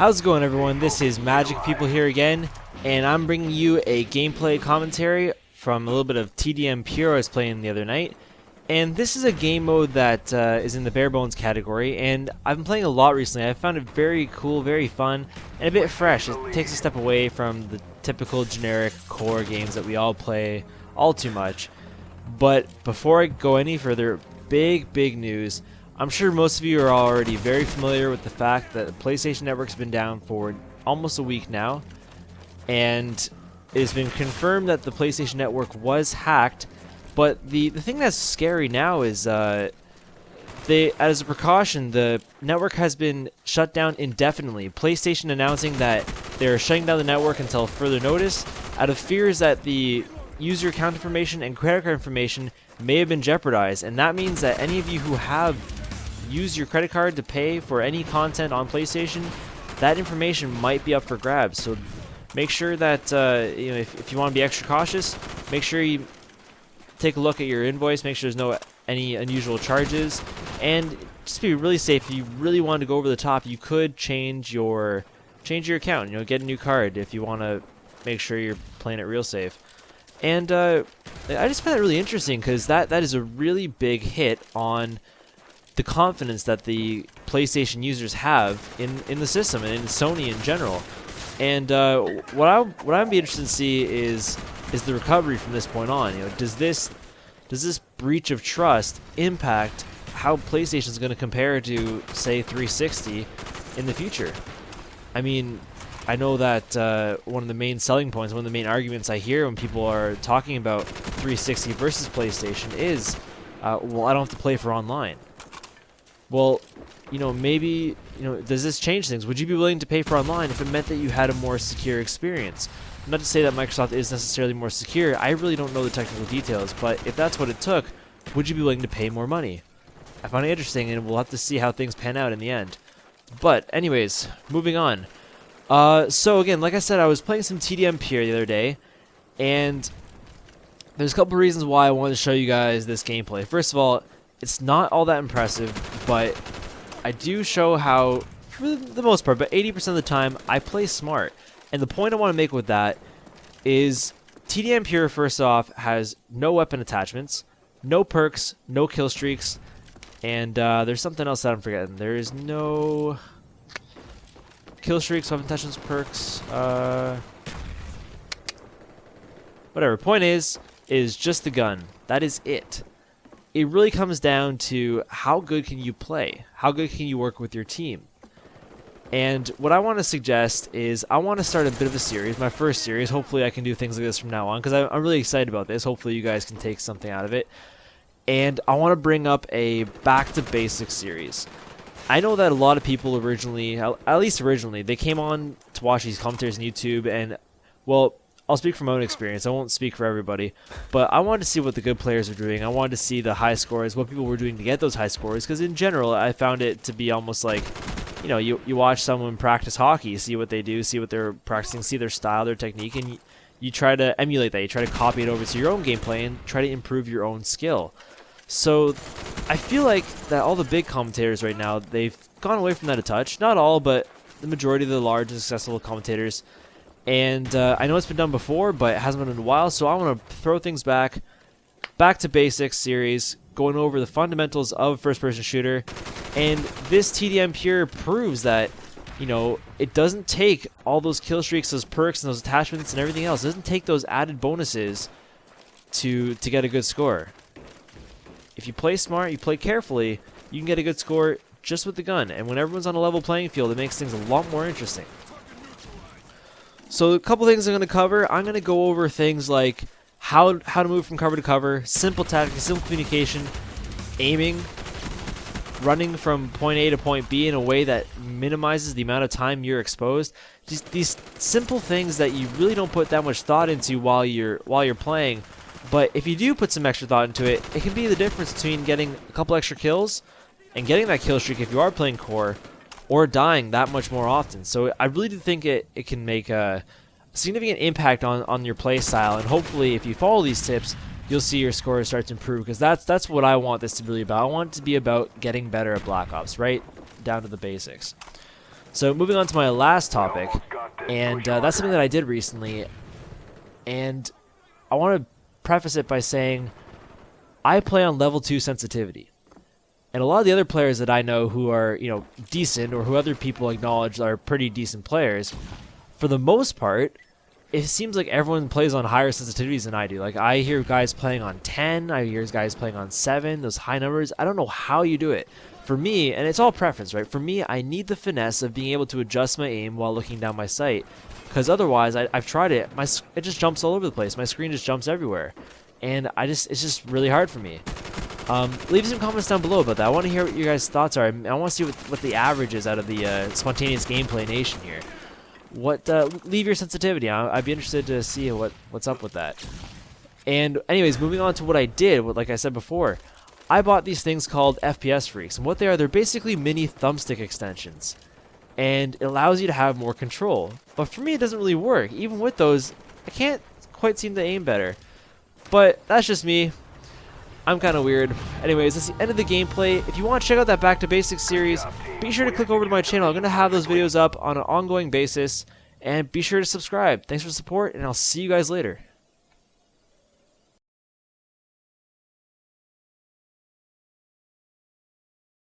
How's it going, everyone? This is Magic People here again, and I'm bringing you a gameplay commentary from a little bit of TDM Pure I was playing the other night. And this is a game mode that is in the bare bones category, and I've been playing a lot recently. I found it very cool, very fun, and a bit fresh. It takes a step away from the typical generic core games that we all play all too much. But before I go any further, big news. I'm sure most of you are already very familiar with the fact that the PlayStation Network's been down for almost a week now, and it has been confirmed that the PlayStation Network was hacked. But the thing that's scary now is as a precaution, the network has been shut down indefinitely. PlayStation announcing that they're shutting down the network until further notice, out of fears that the user account information and credit card information may have been jeopardized. And that means that any of you who have used your credit card to pay for any content on PlayStation, that information might be up for grabs. So make sure that if you want to be extra cautious, make sure you take a look at your invoice, make sure there's any unusual charges, and just be really safe. If you really want to go over the top, you could change your account, get a new card if you want to make sure you're playing it real safe. And I just find that really interesting, because that is a really big hit on the confidence that the PlayStation users have in the system and in Sony in general. And what I'm be interested to see is the recovery from this point on. Does this breach of trust impact how PlayStation is going to compare to, say, 360 in the future? I mean, I know that one of the main selling points, one of the main arguments I hear when people are talking about 360 versus PlayStation is, well, I don't have to play for online. Well, maybe, does this change things? Would you be willing to pay for online if it meant that you had a more secure experience? Not to say that Microsoft is necessarily more secure. I really don't know the technical details, but if that's what it took, would you be willing to pay more money? I find it interesting, and we'll have to see how things pan out in the end. But anyways, moving on. So again, like I said, I was playing some TDM Pure the other day, and there's a couple reasons why I wanted to show you guys this gameplay. First of all, it's not all that impressive, but I do show how, for the most part, but 80% of the time, I play smart. And the point I want to make with that is TDM Pure, first off, has no weapon attachments, no perks, no kill streaks, and there's something else that I'm forgetting. There is no kill streaks, weapon attachments, perks, whatever. Point is just the gun. That is it. It really comes down to how good can you play? How good can you work with your team? And what I want to suggest is I want to start a bit of a series, my first series. Hopefully I can do things like this from now on, because I'm really excited about this. Hopefully you guys can take something out of it. And I want to bring up a back to basics series. I know that a lot of people originally, at least originally, they came on to watch these commentaries on YouTube, and, well, I'll speak from my own experience. I won't speak for everybody, but I wanted to see what the good players were doing. I wanted to see the high scores, what people were doing to get those high scores, because in general, I found it to be almost like, you watch someone practice hockey, see what they do, see what they're practicing, see their style, their technique, and you try to emulate that. You try to copy it over to your own gameplay and try to improve your own skill. So I feel like that all the big commentators right now, they've gone away from that a touch. Not all, but the majority of the large and successful commentators. And I know it's been done before, but it hasn't been in a while, so I want to throw things back to basics series, going over the fundamentals of a first-person shooter. And this TDM Pure proves that, it doesn't take all those kill streaks, those perks, and those attachments and everything else. It doesn't take those added bonuses to get a good score. If you play smart, you play carefully, you can get a good score just with the gun. And when everyone's on a level playing field, it makes things a lot more interesting. So a couple things I'm going to cover. I'm going to go over things like how to move from cover to cover, simple tactics, simple communication, aiming, running from point A to point B in a way that minimizes the amount of time you're exposed. Just these simple things that you really don't put that much thought into while you're playing, but if you do put some extra thought into it, it can be the difference between getting a couple extra kills and getting that kill streak if you are playing core, or dying that much more often. So I really do think it can make a significant impact on your play style, and hopefully if you follow these tips, you'll see your scores start to improve, because that's what I want this to be about. I want it to be about getting better at Black Ops, right down to the basics. So moving on to my last topic, and that's something that I did recently, and I want to preface it by saying I play on level 2 sensitivity. And a lot of the other players that I know who are, decent, or who other people acknowledge are pretty decent players, for the most part, it seems like everyone plays on higher sensitivities than I do. Like, I hear guys playing on 10, I hear guys playing on 7, those high numbers. I don't know how you do it. For me, and it's all preference, right? For me, I need the finesse of being able to adjust my aim while looking down my sight. Because otherwise, I've tried it, it just jumps all over the place. My screen just jumps everywhere. And it's just really hard for me. Leave some comments down below about that. I want to hear what your guys' thoughts are. I want to see what the average is out of the spontaneous gameplay nation here. Leave your sensitivity. I'd be interested to see what's up with that. And anyways, moving on to what I did, like I said before, I bought these things called FPS Freaks, and what they are, they're basically mini thumbstick extensions, and it allows you to have more control. But for me, it doesn't really work. Even with those, I can't quite seem to aim better. But that's just me. I'm kind of weird. Anyways, that's the end of the gameplay. If you want to check out that Back to Basics series, be sure to click over to my channel. I'm going to have those videos up on an ongoing basis, and be sure to subscribe. Thanks for the support, and I'll see you guys later.